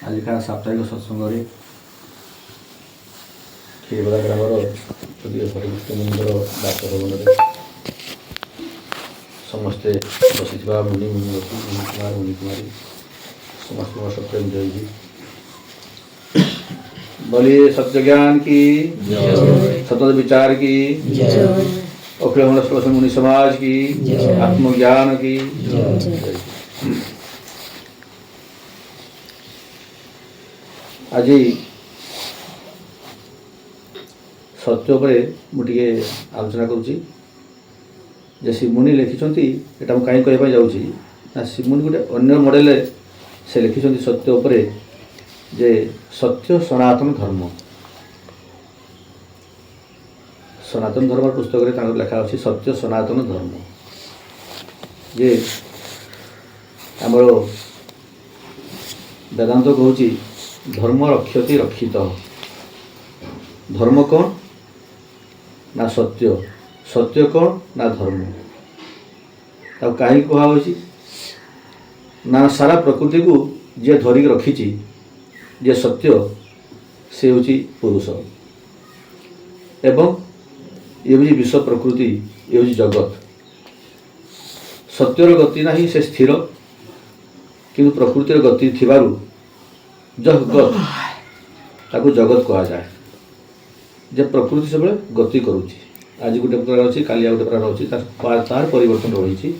ଆଜିକା ସାପ୍ତାହିକ ସତ୍ସଙ୍ଗରେ କ୍ଷୀରବଦା ଗ୍ରାମର ଯଦିଓ ହରିକୃଷ୍ଣ ମନ୍ଦିର ବାସଭବନରେ ସମସ୍ତେ ବସିଥିବା ମୁନି କୁମାର ମୁନି କୁମାରୀ ସମସ୍ତଙ୍କ ସତ୍ୟ ଜୟୀ बोलिए सत्य ज्ञान की सतत विचार की अखिल मुनि समाज की आत्मज्ञान की आज सत्य पर मुझे आलोचना करुँची जे शिवमुनि लिखिं एटा कहीं कहवाई जाऊँगी ना शिवमुनि गोटे अन्य मॉडल से लिखिं सत्य उपर जे सत्य सनातन धर्म सनातन धर्म पुस्तक में लिखा अच्छी सत्य सनातन धर्म ये आमर वेदांत कहूँ धर्म रक्षति रक्षित धर्म कौन ना सत्य सत्य कौन ना धर्म अब कहीं कहुच्छी ना सारा प्रकृति को जे धरिक रखी जे सत्य से हूँ पुरुष एवं ये हूँ विश्व प्रकृति ये हूँ जगत सत्यर गति ना से स्थिर किंतु प्रकृतिर गति थिबारु जगत ताकू जगत कहा जाए जे प्रकृति सब गति करुँची आज गोटे प्रकार अच्छी काली गोटे प्रकार अच्छी तार परिवर्तन रही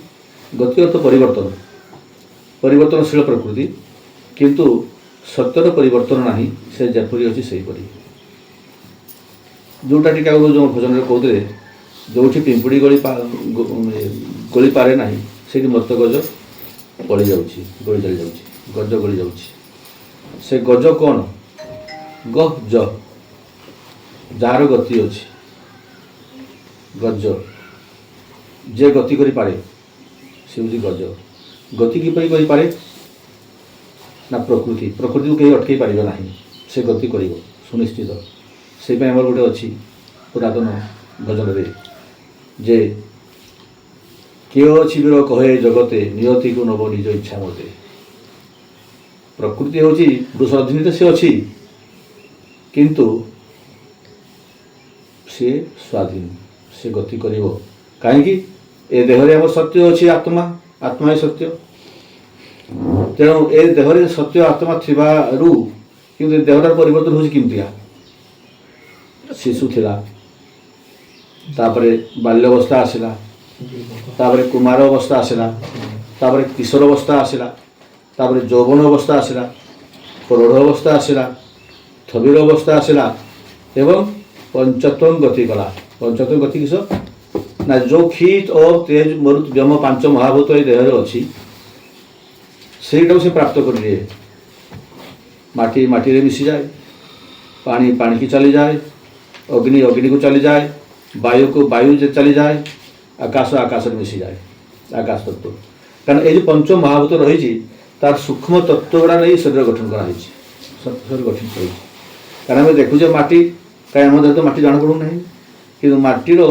गति अर्थ परिवर्तन परिवर्तनशील प्रकृति किंतु सत्यर परिवर्तन ना से जपरी अच्छी से जोटा टी जो भजन में कहते जो पिंपुड़ी गली पारे ना से मत गज पड़ जाऊँगी गली चली जाऊँगी गज गली जाऊँगी से गज कौन गज जार गति अच्छी गज जे गति करि पारे से हूँ गज गति किपरि करि पारे ना प्रकृति प्रकृति को कहीं अटकई पारे ना से गति कर सुनिश्चित से आम गोटे अच्छी पुरातन भजन रे जे किए अच्छी वीर कहे जगते नियति को नब निज इच्छा मते प्रकृति हूँ पुरुष अधीन से अच्छी किंतु सी स्वाधीन से गति कर कहीं ए देहरे आम सत्य अच्छी आत्मा आत्मा ही सत्य तेणु ए देहरे सत्य आत्मा थिबारु किंतु देहटार परिवर्तन होची किमतिया शिशु थिला तापरे बाल्यावस्था आसिला तापरे कुमार अवस्था आसिला तापरे किशोर अवस्था आसिला तापरे यौवन अवस्था आसिला प्रौढ़ अवस्था आसिला थबीर अवस्था आसिला एवं पंचत्व गति कला पंचत्व गति किस ना जो क्षित और तेज मरुत व्यम पांच महाभूत ये देहरे अच्छी से प्राप्त कर लिए माटी माटी रे मिसी जाए पानी पानी की चली जाए अग्नि अग्नि को चली जाए वायु को वायु चली जाए आकाश आकाश में मिसी जाए आकाश तत्व कारण ये पंच महाभूत रही तार सूक्ष्म तत्व गुड़ा नहीं शरीर गठन कराई शरीर गठन कर कारण आम देखुचे माटी कहीं आम देह तो माटी जान पड़ूना कि माटीर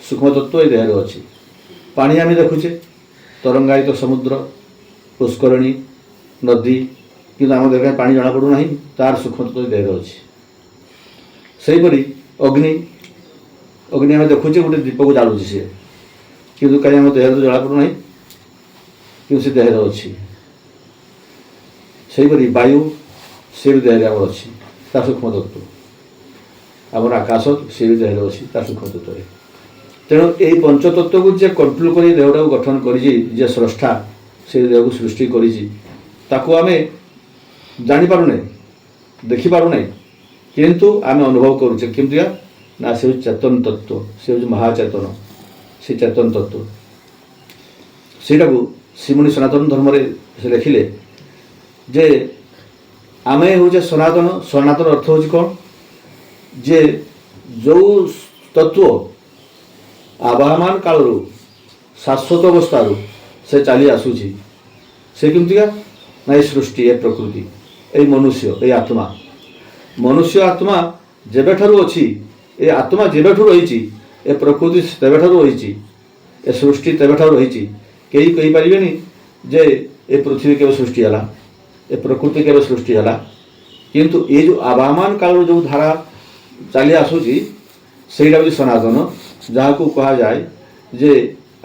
सूक्ष्म तत्व ये देहरे अच्छी पानी आम देखुचे तरंगायित समुद्र पुष्करणी नदी कि आम देह पा जना पड़ूना तार सूक्ष्म तत्व देहरे अच्छी सेहीपरि अग्नि अग्नि आम देखुचे गोटे दीप को जालुची सी कि कहीं आम देह तो जला पड़ूना कि से देहरे अच्छी सेहीपरि वायु से भी देहरे आम अच्छी तार सूक्ष्म तत्व आमर आकाश से भी देहरे अच्छी तार सूक्ष्म तत्व तेणु यही पंचतत्व को जे कंट्रोल कर देहटा को गठन कर स्रष्टा से देह को सृष्टि कर आम जापारूना देखिपारूना किंतु आम अनुभव करुचे किमतिया ना से चेतन तत्व से हूँ महाचेतन से चेतन तत्व सेटा को शिवमुनि सनातन धर्म से लिखिले जे आमे हूँ सनातन सनातन अर्थ हूँ कौन जे जो तत्व आवाहमान काल शाश्वत अवस्था से चली आसूची से केमतिका ना ये सृष्टि ये प्रकृति ये मनुष्य ये आत्मा मनुष्य आत्मा जेबेठारू अच्छी ये आत्मा जेबेठू रही ए प्रकृति तेबेठारू रही ए सृष्टि तेबेठारू रही कई कही पारे जे ए पृथ्वी केवे सृष्टि है ए प्रकृति केवे सृष्टि है किंतु ये जो आवामान काल जो धारा चली आसूची ସେଇଟା ହେଉଛି ସନାତନ, ଯାହାକୁ କୁହାଯାଏ ଯେ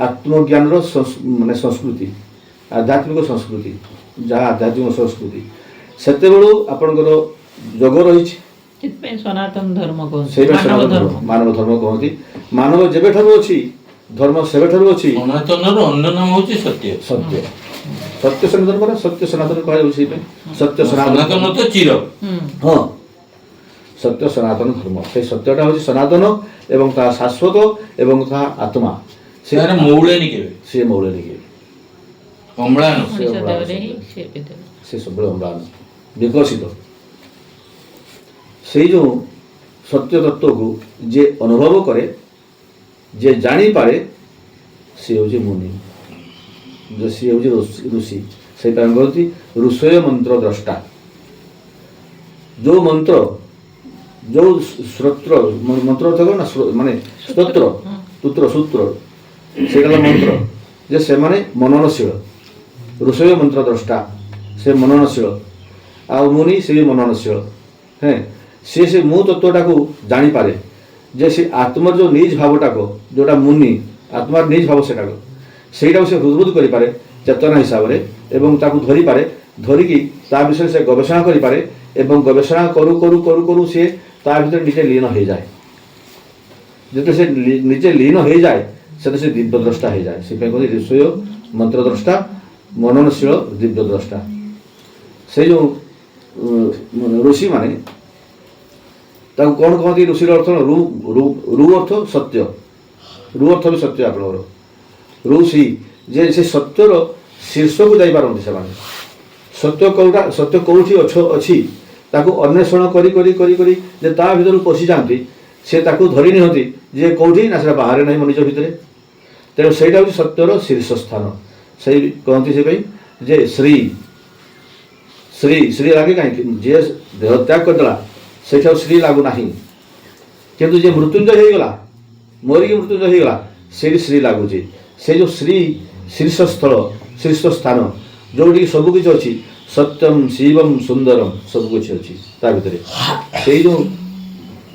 ଆତ୍ମଜ୍ଞାନର ମାନେ ସଂସ୍କୃତି, ଆଧ୍ୟାତ୍ମିକ ସଂସ୍କୃତି, ଯାହା ଆଧ୍ୟାତ୍ମିକ ସଂସ୍କୃତି। ସେତେବେଳୁ ଆପଣଙ୍କର ଯୋଗ ରହିଛି, ସେଥିପାଇଁ ସନାତନ ଧର୍ମ କହନ୍ତି, ସେଇଟା ମାନବ ଧର୍ମ। ମାନବ ଧର୍ମ କହନ୍ତି। ମାନବ ଯେବେଠାରୁ ଅଛି ଧର୍ମ ସେବେଠାରୁ ଅଛି। ସନାତନର ଅନ୍ୟ ନାମ ହେଉଛି ସତ୍ୟ। ସତ୍ୟ ସତ୍ୟ ସନାତନ ପରେ ସତ୍ୟ ସନାତନ କୁହାଯାଉଛି ସେଇପାଇଁ ସତ୍ୟ ସନାତନ ତ ଚିର। ହଁ, ସତ୍ୟ ସନାତନ ଧର୍ମ, ସେଇ ସତ୍ୟଟା ହେଉଛି ସନାତନ ଏବଂ ତାହା ଶାଶ୍ୱତ ଏବଂ ତାହା ଆତ୍ମା। ସେରେ ମୌଳେନି କେବେ, ସିଏ ମୌଳେନି କେବେ, ଅମ୍ଳାନ। ମଣିଷ ଦେହରେ ହିଁ ସେ ବିଦ୍ୟମାନ। ସେ ସବୁବେଳେ ଅମ୍ଳାନ ବିକଶିତ। ସେଇ ଯେଉଁ ସତ୍ୟ ତତ୍ତ୍ୱକୁ ଯିଏ ଅନୁଭବ କରେ, ଯିଏ ଜାଣିପାରେ, ସିଏ ହେଉଛି ମୁନି, ସିଏ ହେଉଛି ଋଷି। ସେଇପାଇଁ କହନ୍ତି ଋଷୟ ମନ୍ତ୍ର ଦ୍ରଷ୍ଟା। ଯେଉଁ ମନ୍ତ୍ର, ଯେଉଁ ସ୍ରୋତ୍ର, ମନ୍ତ୍ର ଅର୍ଥ କ'ଣ ନା ମାନେ ସ୍ତୋତ୍ର, ସୂତ୍ର, ସେଇଟା ହେଲା ମନ୍ତ୍ର। ଯେ ସେମାନେ ମନନଶୀଳ, ଋଷୟ ମନ୍ତ୍ର ଦ୍ରଷ୍ଟା, ସେ ମନନଶୀଳ। ଆଉ ମୁନି ସେ ବି ମନନଶୀଳ। ହେଁ, ସିଏ ସେ ମୁଁ ତତ୍ତ୍ୱଟାକୁ ଜାଣିପାରେ ଯେ ସେ ଆତ୍ମର ଯେଉଁ ନିଜ ଭାବଟାକୁ, ଯେଉଁଟା ମୁନି ଆତ୍ମାର ନିଜ ଭାବ ସେଇଟାକୁ ସେ ହୃଦବୋଧ କରିପାରେ ଚେତନା ହିସାବରେ ଏବଂ ତାକୁ ଧରିପାରେ। ଧରିକି ତା ବିଷୟରେ ସେ ଗବେଷଣା କରିପାରେ ଏବଂ ଗବେଷଣା କରୁ କରୁ କରୁ କରୁ ସିଏ ତା ଭିତରେ ନିଜେ ଲୀନ ହେଇଯାଏ। ଯେତେବେଳେ ସେ ନିଜେ ଲୀନ ହେଇଯାଏ ସେତେବେଳେ ସେ ଦିବ୍ୟଦ୍ରଷ୍ଟା ହେଇଯାଏ। ସେଥିପାଇଁ କହନ୍ତି ଋଷୟ ମନ୍ତ୍ରଦ୍ରଷ୍ଟା, ମନନଶୀଳ ଦିବ୍ୟଦ୍ରଷ୍ଟା। ସେଇ ଯେଉଁ ଋଷିମାନେ ତାକୁ କ'ଣ କହନ୍ତି? ଋଷିର ଅର୍ଥ ରୁ ଅର୍ଥ ସତ୍ୟ, ରୁ ଅର୍ଥ ବି ସତ୍ୟ ଆପଣଙ୍କର। ଋଷି ଯେ ସେ ସତ୍ୟର ଶୀର୍ଷକୁ ଯାଇପାରନ୍ତି ସେମାନେ। ସତ୍ୟ କେଉଁଠି ଅଛି ତାକୁ ଅନ୍ୱେଷଣ କରି କରି କରି କରି ଯେ ତା ଭିତରୁ ପଶିଯାଆନ୍ତି, ସେ ତାକୁ ଧରି ନିଅନ୍ତି ଯେ କେଉଁଠି ନା ସେଟା ବାହାରେ ନାହିଁ ମୋ ନିଜ ଭିତରେ। ତେଣୁ ସେଇଟା ହେଉଛି ସତ୍ୟର ଶୀର୍ଷ ସ୍ଥାନ। ସେଇ କହନ୍ତି ସେପାଇଁ ଯେ ଶ୍ରୀ ଶ୍ରୀ ଶ୍ରୀ ଲାଗେ କାହିଁକି? ଯିଏ ଦେହ ତ୍ୟାଗ କରିଦେଲା ସେଇଠି ଆଉ ଶ୍ରୀ ଲାଗୁନାହିଁ, କିନ୍ତୁ ଯିଏ ମୃତ୍ୟୁଞ୍ଜୟ ହେଇଗଲା, ମରିକି ମୃତ୍ୟୁଞ୍ଜୟ ହେଇଗଲା, ସେଇଠି ଶ୍ରୀ ଲାଗୁଛି। ସେ ଯେଉଁ ଶ୍ରୀ ଶୀର୍ଷସ୍ଥଳ, ଶୀର୍ଷ ସ୍ଥାନ ଯେଉଁଠିକି ସବୁକିଛି ଅଛି, ସତ୍ୟମ ଶିବମ୍ ସୁନ୍ଦରମ୍ ସବୁକିଛି ଅଛି ତା ଭିତରେ। ସେଇ ଯେଉଁ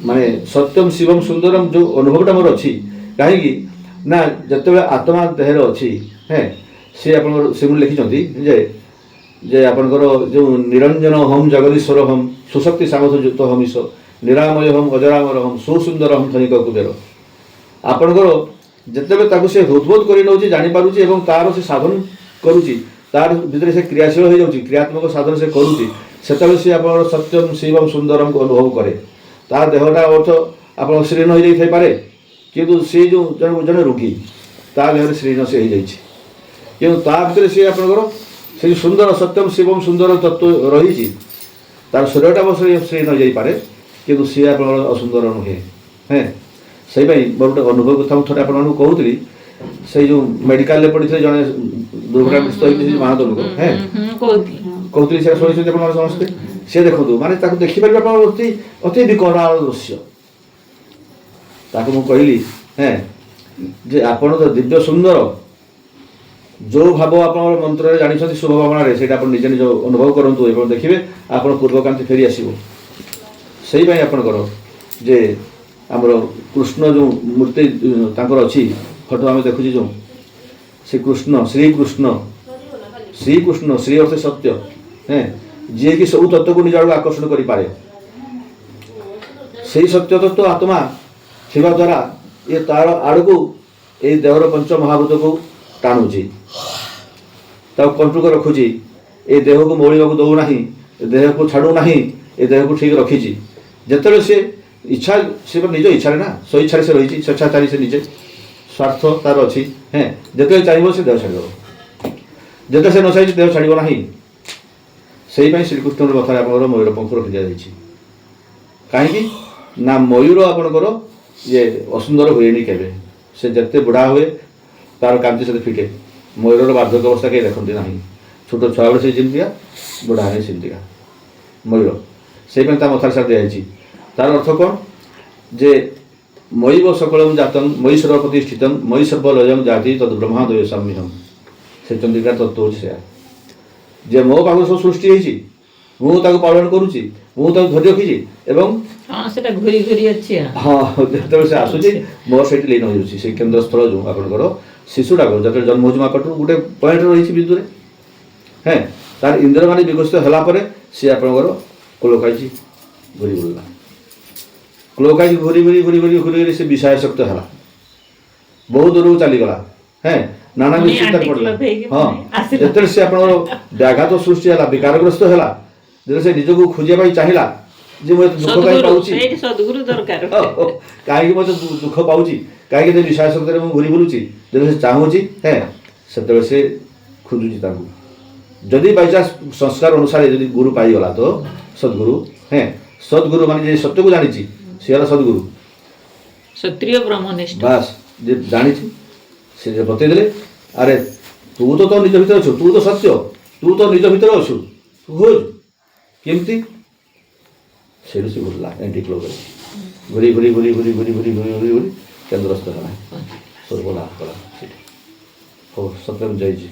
ମାନେ ସତ୍ୟମ ଶିବମ୍ ସୁନ୍ଦରମ୍ ଯେଉଁ ଅନୁଭବଟା ମୋର ଅଛି, କାହିଁକି ନା ଯେତେବେଳେ ଆତ୍ମା ଦେହରେ ଅଛି, ହେଁ, ସେ ଆପଣଙ୍କର ସେମିତି ଲେଖିଛନ୍ତି ଯେ ଆପଣଙ୍କର ଯେଉଁ ନିରଞ୍ଜନ ହମ୍ ଜଗଦୀଶ୍ୱର ହମ୍ ସୁଶକ୍ତି ସାମର୍ଥ୍ୟ ଯୁକ୍ତ ହମ୍ ଈଶ ନିରାମୟ ହମ୍ ଅଜରାମର ହମ୍ ସୁସୁନ୍ଦର ହମ୍ ଧନିକ କୁବେର। ଆପଣଙ୍କର ଯେତେବେଳେ ତାକୁ ସେ ହୃଦବୋଧ କରି ନେଉଛି, ଜାଣିପାରୁଛି ଏବଂ ତାର ସେ ସାଧନ କରୁଛି, ତାର ଭିତରେ ସେ କ୍ରିୟାଶୀଳ ହୋଇଯାଉଛି, କ୍ରିୟାତ୍ମକ ସାଧନ ସେ କରୁଛି, ସେତେବେଳେ ସେ ଆପଣଙ୍କର ସତ୍ୟମ ଶିବମ୍ ସୁନ୍ଦରମକୁ ଅନୁଭବ କରେ। ତା ଦେହଟା ଅର୍ଥ ଆପଣ ଶ୍ରୀନ ହୋଇଯାଇଥାଇପାରେ, କିନ୍ତୁ ସେ ଯେଉଁ ଜଣେ ରୋଗୀ ତା ଦେହରେ ଶ୍ରୀନ ସେ ହେଇଯାଇଛି, କିନ୍ତୁ ତା ଭିତରେ ସେ ଆପଣଙ୍କର ସେଇ ସୁନ୍ଦର ସତ୍ୟମ ଶିବମ୍ ସୁନ୍ଦର ତତ୍ତ୍ୱ ରହିଛି। ତାର ଶରୀରଟା ଶ୍ରୀନ ହୋଇଯାଇପାରେ, କିନ୍ତୁ ସିଏ ଆପଣଙ୍କର ଅସୁନ୍ଦର ନୁହେଁ। ହେଁ, ସେଇପାଇଁ ମୋର ଗୋଟେ ଅନୁଭବ କଥା ମୁଁ ଥରେ ଆପଣମାନଙ୍କୁ କହୁଥିଲି। ସେଇ ଯେଉଁ ମେଡ଼ିକାଲରେ ପଡ଼ିଥିଲେ ଜଣେ ଦୁର୍ଘଟଣାଗ୍ରସ୍ତ ହୋଇଛି ମହାଦେବ ଲୋକ, ହେଁ, କହୁଥିଲି ସେଟା ଶୁଣିଛନ୍ତି ଆପଣମାନେ ସମସ୍ତେ। ସେ ଦେଖନ୍ତୁ ମାନେ ତାକୁ ଦେଖିପାରିବେ ଆପଣ ଅତି ବିକରାଳ ଦୃଶ୍ୟ। ତାକୁ ମୁଁ କହିଲି, ହେଁ, ଯେ ଆପଣ ତ ଦିବ୍ୟ ସୁନ୍ଦର, ଯେଉଁ ଭାବ ଆପଣଙ୍କର ମନ୍ତ୍ରରେ ଜାଣିଛନ୍ତି ଶୁଭ ଭାବନାରେ, ସେଇଟା ଆପଣ ନିଜେ ନିଜ ଅନୁଭବ କରନ୍ତୁ ଏବଂ ଦେଖିବେ ଆପଣ ପୂର୍ବକାନ୍ତି ଫେରି ଆସିବ। ସେଇପାଇଁ ଆପଣଙ୍କର ଯେ ଆମର କୃଷ୍ଣ ଯେଉଁ ମୂର୍ତ୍ତି ତାଙ୍କର ଅଛି, ଫଟୋ ଆମେ ଦେଖୁଛୁ ଯେଉଁ, ସେ କୃଷ୍ଣ ଶ୍ରୀକୃଷ୍ଣ ଶ୍ରୀ ଅର୍ଥ ସତ୍ୟ, ହେଁ, ଯିଏକି ସବୁ ତତ୍ତ୍ୱକୁ ନିଜ ଆଡ଼କୁ ଆକର୍ଷଣ କରିପାରେ। ସେଇ ସତ୍ୟ ତତ୍ତ୍ୱ ଆତ୍ମା ଥିବା ଦ୍ୱାରା ଇଏ ତାର ଆଡ଼କୁ ଏଇ ଦେହର ପଞ୍ଚ ମହାଭୂତକୁ ଟାଣୁଛି, ତାକୁ କଣ୍ଟ୍ରୋଲ ରଖୁଛି, ଏ ଦେହକୁ ମଉଳିବାକୁ ଦେଉନାହିଁ, ଏ ଦେହକୁ ଛାଡ଼ୁନାହିଁ, ଏ ଦେହକୁ ଠିକ୍ ରଖିଛି। ଯେତେବେଳେ ସେ ଇଚ୍ଛା, ସେ ନିଜ ଇଚ୍ଛାରେ ନା, ସ୍ୱଇଚ୍ଛାରେ ସେ ରହିଛି, ସ୍ୱେଚ୍ଛାଚାରୀ ସେ ନିଜେ, ସ୍ୱାର୍ଥ ତାର ଅଛି। ହେଁ, ଯେତେବେଳେ ଚାହିଁବ ସେ ଦେହ ଛାଡ଼ିଦେବ, ଯେତେବେଳେ ସେ ନ ଚାହିଁଛି ଦେହ ଛାଡ଼ିବ ନାହିଁ। ସେଇପାଇଁ ଶ୍ରୀକୃଷ୍ଣଙ୍କ କଥାରେ ଆପଣଙ୍କର ମୟୂର ପଙ୍ଖ ରଖି ଦିଆଯାଇଛି। କାହିଁକି ନା ମୟୂର ଆପଣଙ୍କର ଇଏ ଅସୁନ୍ଦର ହୁଏନି କେବେ। ସେ ଯେତେ ବୁଢ଼ା ହୁଏ ତାର କାନ୍ତି ସେତେ ଫିଟେ। ମୟୂରର ବାର୍ଦ୍ଧକ୍ୟ ଅବସ୍ଥା କେହି ଦେଖନ୍ତି ନାହିଁ। ଛୋଟ ଛୁଆବେଳେ ସେ ଯେମିତିକା, ବୁଢ଼ା ହେଲେ ସେମିତିକା ମୟୂର। ସେଇପାଇଁ ତା ମଥାରେ ସାର ଦିଆଯାଇଛି। ତାର ଅର୍ଥ କ'ଣ? ଯେ ମୟୀବ ସକଳମ୍ ଜାତଂ ମୟୀ ସର୍ବ ପ୍ରତିଷ୍ଠିତଂ ମୟୀ ସର୍ବ ଲୟଂ ଜାତି ତଦ୍ ବ୍ରହ୍ମାଦୟ ସାମ୍ୟହମ୍। ସେ ଚନ୍ଦ୍ରିକା ତତ୍ତ୍ୱ ହେଉଛି ସେୟା, ଯେ ମୋ ପାଖରେ ସବୁ ସୃଷ୍ଟି ହେଇଛି, ମୁଁ ତାକୁ ପାଳନ କରୁଛି, ମୁଁ ତାକୁ ଧରି ରଖିଛି ଏବଂ ହଁ ସେଟା ଘୁରି ଘୁରି ଅଛି ଆଉ। ହଁ ଯେତେବେଳେ ସେ ଆସୁଛି ମୋର ସେଇଠି ଲୀନ ହୋଇଯାଉଛି। ସେଇ କେନ୍ଦ୍ରସ୍ଥଳ ଯେଉଁ ଆପଣଙ୍କର ଶିଶୁଟାକୁ ଯେତେବେଳେ ଜନ୍ମ ହେଉଛି ମା ପେଟରୁ ଗୋଟେ ପଏଣ୍ଟ ରହିଛି ବିନ୍ଦୁରେ, ହେଁ ତାର ଇନ୍ଦ୍ରମାନେ ବିକଶିତ ହେଲା ପରେ ସିଏ ଆପଣଙ୍କର କ୍ଲୋକାଇଛି ଘୁରି ବୁଲିଲା। କ୍ଲୋକାଇଛି ଘୁରି ଘୁରି ଘୁରି ଘୁରି ଘୁରି ଘୁରି ସେ ବିଷୟାସକ୍ତ ହେଲା, ବହୁତ ଦୂରକୁ ଚାଲିଗଲା, ହେଁ ନାନା ପୁଣି ବିଚିନ୍ତାରେ ପଡ଼ିଲା। anti-clock ହେଇକି ହଁ ପୁଣି ଆସିଲା। ଯେତେବେଳେ ସେ ଆପଣଙ୍କର ବ୍ୟାଘାତ ସୃଷ୍ଟି ହେଲା, ବିକାରଗ୍ରସ୍ତ ହେଲା, ଯେତେବେଳେ ସେ ନିଜକୁ ଖୋଜିବା ପାଇଁ ଚାହିଁଲା ଯେ ମୁଁ ଏତେ ଦୁଃଖ କାହିଁ ସଦ୍ଗୁରୁ ପାଉଛି, ସେଇଠି ସଦ୍ଗୁରୁ ଦରକାର। କାହିଁକି ମୋତେ ଦୁଃଖ ପାଉଛି, କାହିଁକି ସେ ବିଷୟାସକ୍ତରେ ମୁଁ ଘୁରି ବୁଲୁଛି, ଯେତେବେଳେ ସେ ଚାହୁଁଛି, ହେଁ ସେତେବେଳେ ସେ ଖୋଜୁଛି ତାଙ୍କୁ। ଯଦି ବାଇଚାନ୍ସ ସଂସ୍କାର ଅନୁସାରେ ଯଦି ଗୁରୁ ପାଇଗଲା ତ ସଦ୍ଗୁରୁ, ହେଁ ସଦ୍ଗୁରୁ ମାନେ ଯେ ସତ୍ୟକୁ ଜାଣିଛି ସେ ହେଲା ସଦ୍ଗୁରୁ। କ୍ଷତ୍ରିୟ ବ୍ରହ୍ମନିଷ୍ଠ। ବାସ୍ ଯେ ଜାଣିଛି ସେ ଯେ ବତେଇଦେଲେ, ଆରେ ତୁ ତ ତୋ ନିଜ ଭିତରେ ଅଛୁ, ତୁ ତ ସତ୍ୟ, ତୁ ତ ନିଜ ଭିତରେ ଅଛୁ, ତୁ ଖୋଜ କେମିତି। ସେଇଠୁ ସେ ଘୁରିଲା ଏଣ୍ଟିକ୍ଲୋକରେ, ଘୁରି ଘୁରି ଘୁରି ଘୁରି ଘୁରି ଘୁରି ଘୁରି ଘୁରି ଘୁରି କେନ୍ଦ୍ରସ୍ଥ ହେଲା, ସର୍ବଲାଭ କଲା ସେଠି। ହଉ ସତ୍ୟମ୍ ଯାଇଛି।